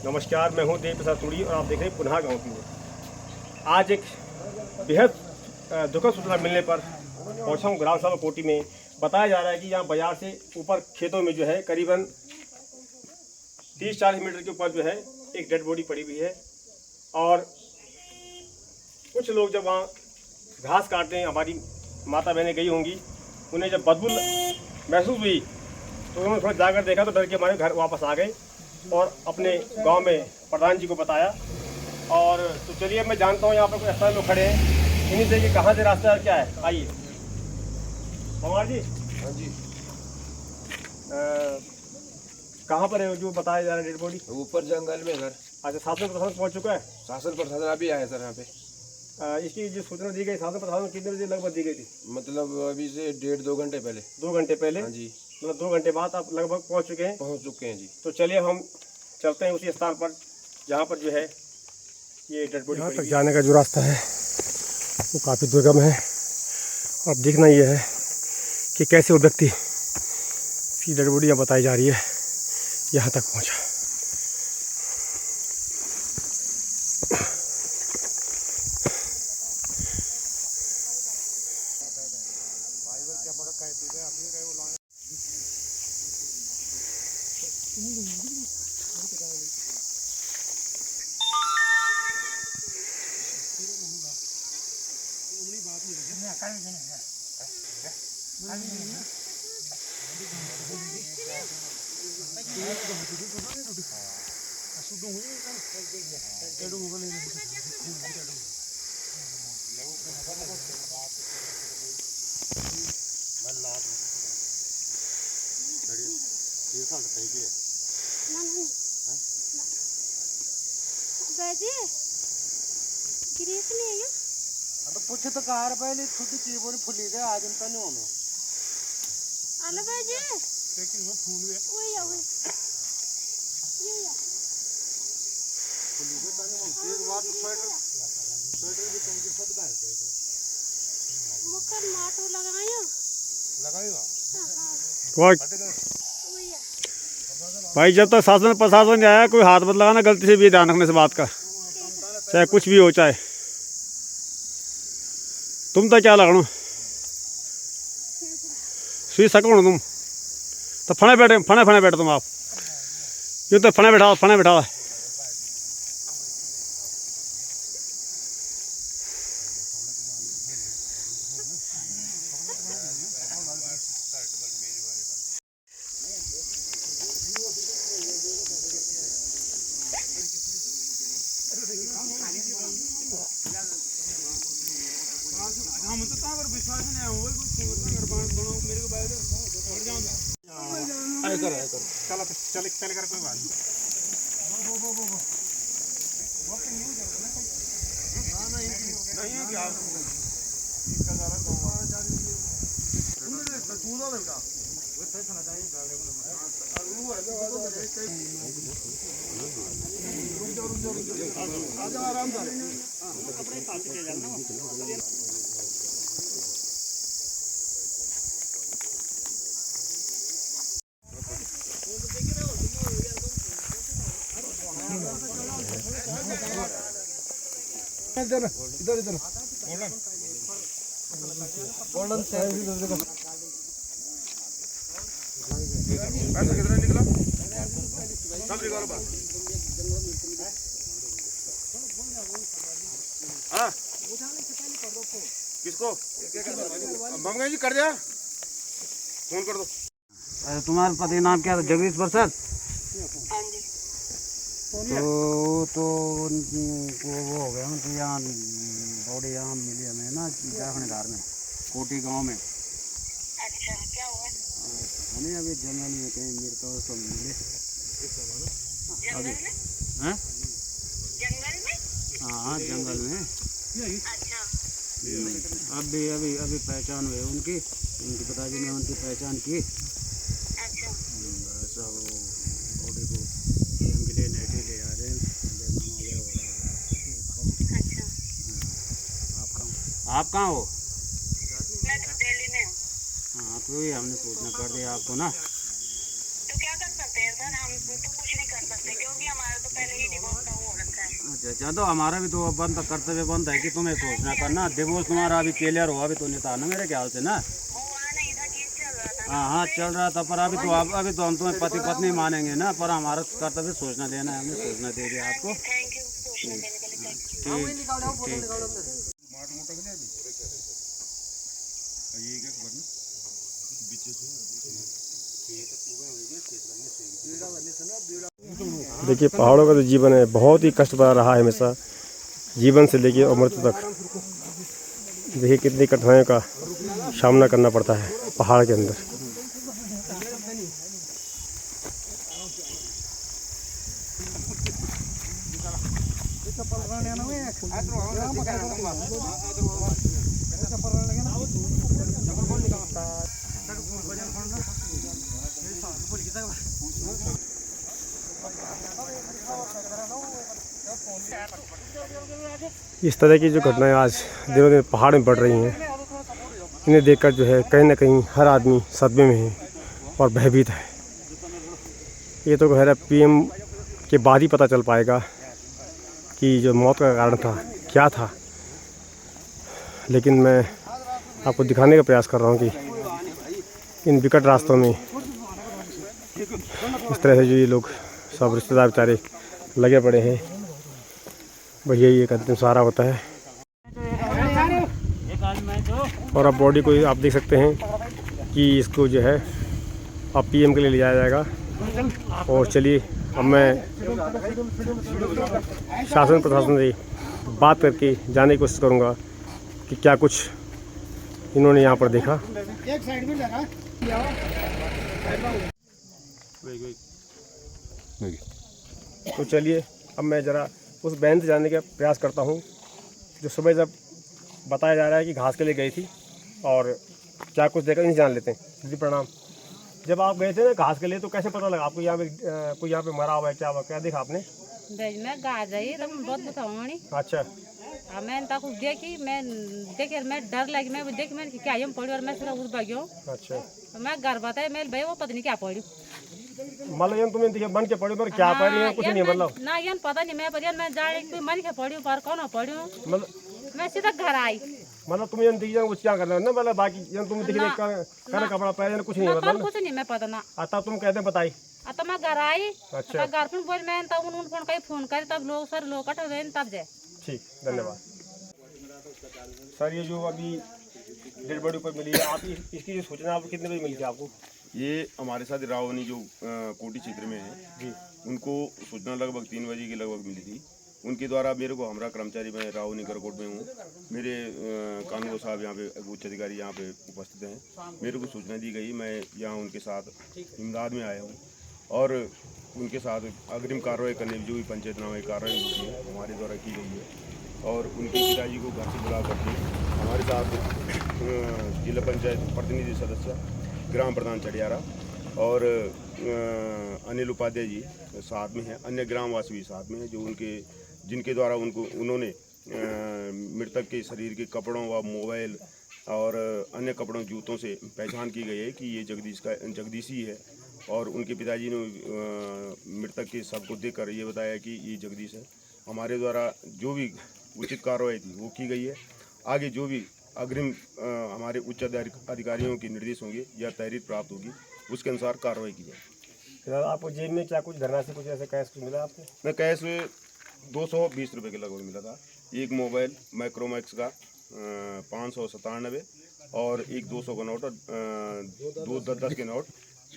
नमस्कार, मैं हूं देव प्रसाद तुड़ी और आप देख रहे हैं पुनः गांव की ओर। आज एक बेहद दुखद सूचना मिलने पर पहुंचा हूं ग्राम सभा कोटी में। बताया जा रहा है कि यहाँ बाजार से ऊपर खेतों में जो है करीबन 30-40 मीटर के ऊपर जो है एक डेड बॉडी पड़ी हुई है। और कुछ लोग जब वहाँ घास काटते हैं, हमारी माता बहनें गई होंगी, उन्हें जब बदबू महसूस हुई तो उन्होंने थोड़ा जाकर देखा तो डर के हमारे घर वापस आ गए और अपने गांव में प्रधान जी को बताया। और तो चलिए मैं जानता हूँ यहाँ पर कुछ ऐसे लोग खड़े हैं, इन्हीं से कि कहाँ से रास्ता क्या है। आइए पवार जी। हाँ जी। कहाँ पर है जो बताया जा रहा है डेड बॉडी? ऊपर जंगल में घर। अच्छा, शासन प्रशासन पहुँच चुका है? शासन प्रशासन अभी आया सर यहाँ पे। इसकी जो सूचना दी गई शासन प्रशासन कितने बजे लगभग दी गई थी? मतलब अभी से 1.5-2 घंटे पहले। 2 घंटे पहले? हाँ जी। मतलब 2 घंटे बाद आप लगभग पहुँच चुके हैं? पहुँच चुके हैं जी। तो चलिए हम चलते हैं उसी स्थान पर जहाँ पर जो है ये डेड बॉडी। यहाँ तक जाने का जो रास्ता है वो काफ़ी दुर्गम है। अब देखना ये है कि कैसे वो व्यक्ति की डेड बॉडी यहाँ बताई जा रही है यहाँ तक पहुँचा। अब पूछे तो कार पहले खुद चीबों फुली गए आज उनका नहीं होना। अल्लाह बाजी लेकिन वो फूल गया। ओए ओए ये या फुली गए तने हम तेज बात स्वेटर भी कम के सब डाल दे। मकर माटो लगायो लगाएगा कोई ओए या भाई, जब तक शासन प्रशासन नहीं आया कोई हाथ मत लगाना गलती से भी, ध्यान रखने से बात का, चाहे कुछ भी हो। चाहे तुम तो क्या लगनो सुई सको तुम तो फने बैठे तुम आप ये तो फने बैठा। चल कर कोई बात इधर इधर गोल्डन से पैसा कितना निकला? सब निकालो बात। हाँ किसको? बम जी कर दिया, फोन कर दो। तुम्हारे पति नाम क्या था? जगदीश प्रसाद। तो उनको वो हो गया तो यहाँ बॉडी यहाँ मिली हमें ना जाखने धार में कोटी गांव में। अच्छा क्या हुआ? हमें अभी जंगल में कहीं मिलता हो सब मिले जंगल में? हैं? जंगल में? हाँ जंगल में। अच्छा अभी अभी अभी पहचान हुई उनकी पिताजी ने उनकी पहचान की। अच्छा सब बॉडी को एम के लिए नेटी ले आ रहे हैं। अच्छा आप कहाँ हो? मैं तो दिल्ली में हूँ। हाँ तो ये हमने सूचना कर दिया आपको ना। तो क्या कर सकते हैं सर, हम तो कुछ नहीं कर सकते क्योंकि हमारा तो पहले अच्छा, तो हमारा भी तो बंद कर्तव्य बंद है कि तुम्हें सोचना करना। डिवोर्स तुम्हारा अभी क्लियर हुआ अभी तो नहीं था ना मेरे ख्याल से ना। हाँ चल रहा था, पर अभी तो हम तुम्हें पति पत्नी मानेंगे ना, पर हमारा कर्तव्य सोचना देना है, हमने सोचना दे दिया आपको। थैंक यू सोचने देने के लिए। देखिए पहाड़ों का जो जीवन है बहुत ही कष्ट भरा रहा है हमेशा, जीवन से लेकर और मृत्यु तक। देखिए कितनी कठिनाइयों का सामना करना पड़ता है पहाड़ के अंदर। इस तरह की जो घटनाएं आज दिनों दिन पहाड़ में बढ़ रही हैं, इन्हें देखकर जो है कहीं ना कहीं हर आदमी सदमे में है और भयभीत है। ये तो खैर पीएम के बाद ही पता चल पाएगा कि जो मौत का कारण था क्या था, लेकिन मैं आपको दिखाने का प्रयास कर रहा हूँ कि इन विकट रास्तों में इस तरह से जो ये लोग सब रिश्तेदार बेचारे लगे पड़े हैं, भैया ये एक अंतिम सहारा होता है। और अब बॉडी को आप देख सकते हैं कि इसको जो है अब पीएम के लिए ले जाया जाएगा। और चलिए अब मैं शासन प्रशासन से बात करके जानने की कोशिश करूंगा कि क्या कुछ इन्होंने यहाँ पर देखा। एक साइड में लगा तो चलिए अब मैं ज़रा उस बहन से जानने का प्रयास करता हूँ जो सुबह जब बताया जा रहा है कि घास के लिए गई थी और क्या कुछ देखा, नहीं जान लेते हैं। दीदी प्रणाम। जब आप गए थे ना घास के लिए तो कैसे पता लगा आपको यहाँ पे कोई यहाँ पे मरा हुआ है, क्या हुआ, क्या देखा आपने? मैं गा जाई तो बहुत बताऊंगी। अच्छा मैं तक देखी, मैं देखे मैं डर लगी, मैं देख मैं क्या हम पड़ी और मैं सिर्फ उड़ भाग्यो। अच्छा मैं घर बताए मैं भाई वो पता नहीं क्या पड़ी, मतलब ये तुम्हें देखिए बन के पड़ी पर क्या पड़ी है कुछ नहीं, मतलब ना ये पता नहीं। मैं पर मैं जाने कोई मन के पड़ी पर कौन पड़ी, मतलब मैं सीधा घर आई। मतलब तुम ये देखिए कुछ क्या करना है ना, मतलब बाकी ये तुम देखिए कर कपड़ा पहन कुछ नहीं है, मतलब कुछ नहीं मैं पता ना। तब तुम कहते बताई तो मैं घर आई। अच्छा घर पर बोल मैं तब उन फोन कहीं फोन करे तब लोग सर लोग कट गए तब जाए। ठीक धन्यवाद सर। ये जो अभी डेड बॉडी पर मिली है, आप इसकी जो सूचना आपको कितने बजे मिली थी आपको? ये हमारे साथ रावनी जो कोटी क्षेत्र में है जी, उनको सूचना लगभग 3 बजे के लगभग मिली थी। उनके द्वारा मेरे को हमारा कर्मचारी, मैं रावनी गरकोट में हूँ, मेरे कानून साहब यहाँ पे उच्च अधिकारी यहाँ पे उपस्थित हैं, मेरे को सूचना दी गई। मैं यहाँ उनके साथ इमदाद में आया हूँ और उनके साथ अग्रिम कार्रवाई करने जो भी पंचायतनामा कार्रवाई होती है हमारे द्वारा की गई है। और उनके पिताजी को घर से बुला करके हमारे साथ जिला पंचायत प्रतिनिधि सदस्य, ग्राम प्रधान चढ़ियारा और अनिल उपाध्याय जी साथ में हैं, अन्य ग्रामवासी भी साथ में हैं, जो जिनके द्वारा उन्होंने मृतक के शरीर के कपड़ों व मोबाइल और अन्य कपड़ों जूतों से पहचान की गई है कि ये जगदीशी है। और उनके पिताजी ने मृतक के शव को देखकर ये बताया कि ये जगदीश है। हमारे द्वारा जो भी उचित कार्रवाई थी वो की गई है। आगे जो भी अग्रिम हमारे उच्च अधिकारियों के निर्देश होंगे या तहरीर प्राप्त होगी उसके अनुसार कार्रवाई की जाएगी। आपको जेब में क्या कुछ धरनाशी कुछ ऐसे कैश कुछ मिला आपको? मैं कैश 220 रुपये के लगभग मिला था। एक मोबाइल माइक्रोमैक्स का 597 और एक 200 का नोट और 2 10 के नोट,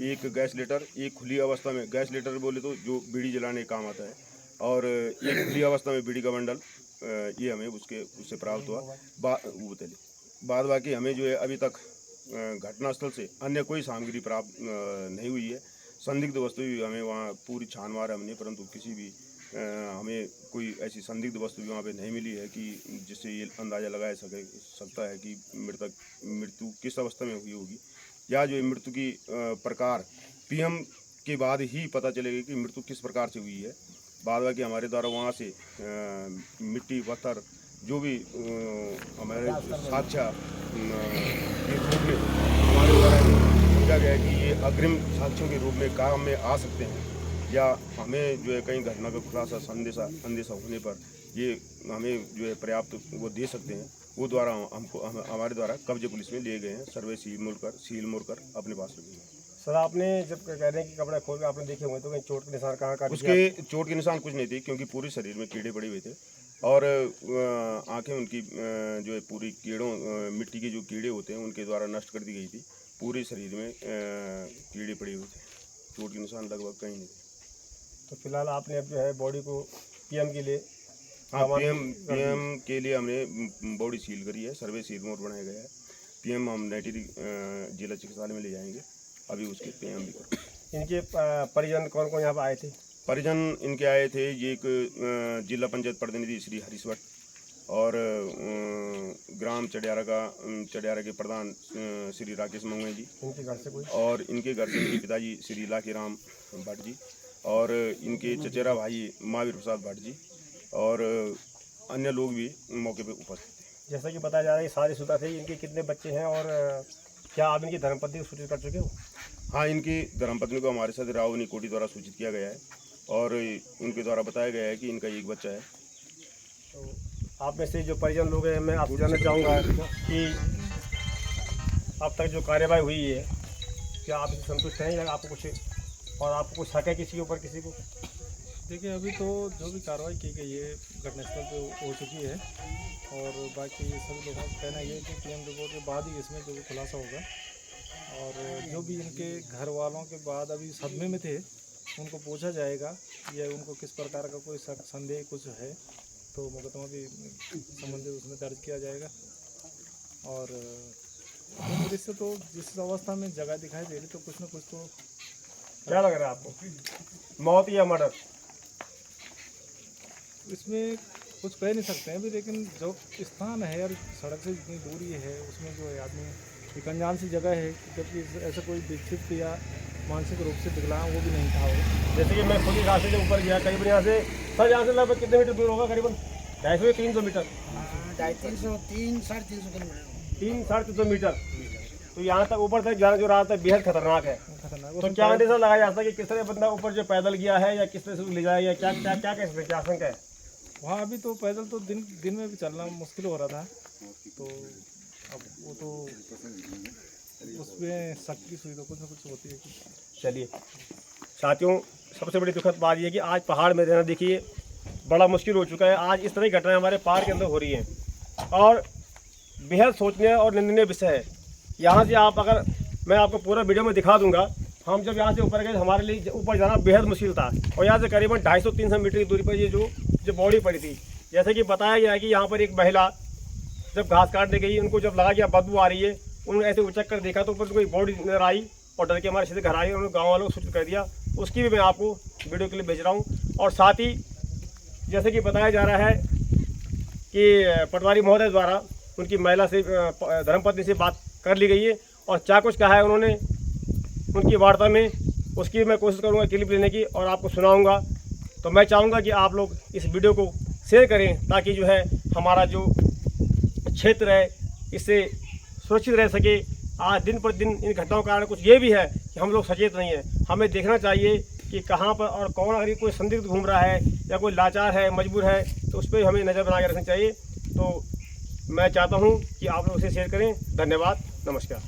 एक गैस लीटर, एक खुली अवस्था में गैस लीटर बोले तो जो बीड़ी जलाने काम आता है, और एक खुली अवस्था में बीड़ी का बंडल, ये हमें उससे प्राप्त हुआ। वो बताइए बाद बाकी हमें जो है अभी तक घटनास्थल से अन्य कोई सामग्री प्राप्त नहीं हुई है। संदिग्ध वस्तु भी हमें वहाँ पूरी छान मार हमने, परंतु किसी भी हमें कोई ऐसी संदिग्ध वस्तु भी वहाँ पे नहीं मिली है कि जिससे ये अंदाज़ा लगाया सकता है कि मृत्यु किस अवस्था में हुई होगी, या जो मृत्यु की प्रकार पीएम के बाद ही पता चलेगा कि मृत्यु किस प्रकार से हुई है। बाद बाकी हमारे द्वारा वहाँ से मिट्टी पत्थर जो भी हमारे साक्ष्य के रूप में हमारे द्वारा समझा गया कि ये अग्रिम साक्ष्यों के रूप में काम में आ सकते हैं, या हमें जो है कहीं घटना का खुलासा अंदेशा होने पर ये हमें जो है पर्याप्त वो दे सकते हैं, वो द्वारा हमारे द्वारा कब्जे पुलिस में लिए गए हैं। सर्वे सील मोड़ कर अपने पास रखे हैं। सर आपने जब कह रहे हैं कि कपड़ा खोल के आपने देखे हुए तो कहीं चोट के निशान कहाँ उसके चोट के निशान कुछ नहीं थे, क्योंकि पूरे शरीर में कीड़े पड़े हुए थे और आंखें उनकी जो है पूरी कीड़ों मिट्टी के जो कीड़े होते हैं उनके द्वारा नष्ट कर दी गई थी। पूरे शरीर में कीड़े पड़े हुए थे, चोट के निशान लगभग कहीं नहीं थे। तो फिलहाल आपने अब जो है बॉडी को पीएम के लिए पीएम के लिए हमने बॉडी सील करी है, सर्वे सील मोड बनाया गया है। पीएम हम नेटिरी जिला चिकित्सालय में ले जाएंगे, अभी उसके पीएम भी कर। इनके परिजन कौन कौन यहाँ पर आए थे? परिजन इनके आए थे, ये एक जिला पंचायत प्रतिनिधि श्री हरीश भट्ट और ग्राम चडियारा के प्रधान श्री राकेश मंगवे जी, इनके घर से कोई, और इनके घर से इनके पिताजी श्री लाखी राम भट्ट जी और इनके चचेरा भाई महावीर प्रसाद भट्ट जी और अन्य लोग भी मौके पर उपस्थित थे। जैसा कि बताया जा रहा है शादीशुदा थे, इनके कितने बच्चे हैं और क्या आप इनकी धर्मपत्नी को सूचित कर चुके हो? हाँ, इनकी धर्मपत्नी को हमारे साथ रावनी कोटी द्वारा सूचित किया गया है और उनके द्वारा बताया गया है कि इनका एक बच्चा है। तो आप में से जो परिजन लोग हैं, मैं आपसे जानना चाहूँगा कि अब तक जो कार्यवाही हुई है क्या आप इससे संतुष्ट हैं या आपको कुछ और आपको कुछ शक है किसी के ऊपर, किसी को? देखिए अभी तो जो भी कार्रवाई की गई है घटनास्थल पे हो चुकी है और बाकी सभी लोगों का कहना ये है कि पीएम रिपोर्ट के बाद ही इसमें जो भी खुलासा होगा और जो भी इनके घर वालों के बाद अभी सदमे में थे उनको पूछा जाएगा या उनको किस प्रकार का कोई संदेह कुछ है तो मुकदमा भी संबंधित उसमें दर्ज किया जाएगा। और दृश्य तो जिस अवस्था में जगह दिखाई दे रही तो कुछ ना कुछ तो क्या लग रहा है आपको, मौत या मर्डर? इसमें कुछ कह नहीं सकते हैं अभी, लेकिन जो स्थान है और सड़क से जितनी दूरी है उसमें जो है आदमी एक अनजान सी जगह है, जबकि ऐसा कोई विक्षिप्त या मानसिक रूप से विकलांग वो भी नहीं था वो। जैसे कि मैं खुद ही घाट से जब ऊपर गया करीबन यहाँ से, सर यहाँ से लगभग कितने मीटर दूर होगा? करीबन 250 या 300 मीटर, 300-350 मीटर। तो यहाँ तक ऊपर तक जाना जो रास्ता बेहद खतरनाक है। तो क्या अंदेशा लगाया जा सकता है कि किस तरह बंदा ऊपर जो पैदल गया है या किस तरह से ले जाए या क्या क्या क्या कह सकते हैं, क्या आशंका है? वहाँ अभी तो पैदल तो दिन में भी चलना मुश्किल हो रहा था, तो अब वो तो उसमें शक की सुई तो कुछ ना कुछ होती है। चलिए साथियों, सबसे बड़ी दुखद बात यह है कि आज पहाड़ में रहना देखिए बड़ा मुश्किल हो चुका है। आज इस तरह की घटनाएं हमारे पहाड़ के अंदर हो रही हैं और बेहद सोचनीय और निंदनीय विषय है। यहाँ से आप अगर मैं आपको पूरा वीडियो में दिखा दूंगा, हम जब यहाँ से ऊपर गए हमारे लिए ऊपर जाना बेहद मुश्किल था और यहाँ से करीबन 250-300 मीटर की दूरी पर ये जो बॉडी पड़ी थी। जैसे कि बताया गया है कि यहाँ पर एक महिला जब घास काटने गई, उनको जब लगा कि बदबू आ रही है, उन्होंने ऐसे उचक कर देखा तो ऊपर कोई बॉडी नजर आई और डर के हमारे सीधे घर आई, उन्होंने गाँव वालों को सूचित कर दिया। उसकी भी मैं आपको वीडियो क्लिप भेज रहा हूँ। और साथ ही जैसे कि बताया जा रहा है कि पटवारी महोदय द्वारा उनकी महिला से धर्मपत्नी से बात कर ली गई है और क्या कुछ कहा है उन्होंने उनकी वार्ता में, उसकी मैं कोशिश करूंगा क्लिप लेने की और आपको सुनाऊंगा। तो मैं चाहूँगा कि आप लोग इस वीडियो को शेयर करें ताकि जो है हमारा जो क्षेत्र है इससे सुरक्षित रह सके। आज दिन पर दिन इन घटनाओं का कारण कुछ ये भी है कि हम लोग सचेत नहीं हैं। हमें देखना चाहिए कि कहाँ पर और कौन, अगर कोई संदिग्ध घूम रहा है या कोई लाचार है, मजबूर है, तो उस पर हमें नज़र बना के रखनी चाहिए। तो मैं चाहता हूँ कि आप लोग इसे शेयर करें। धन्यवाद, नमस्कार।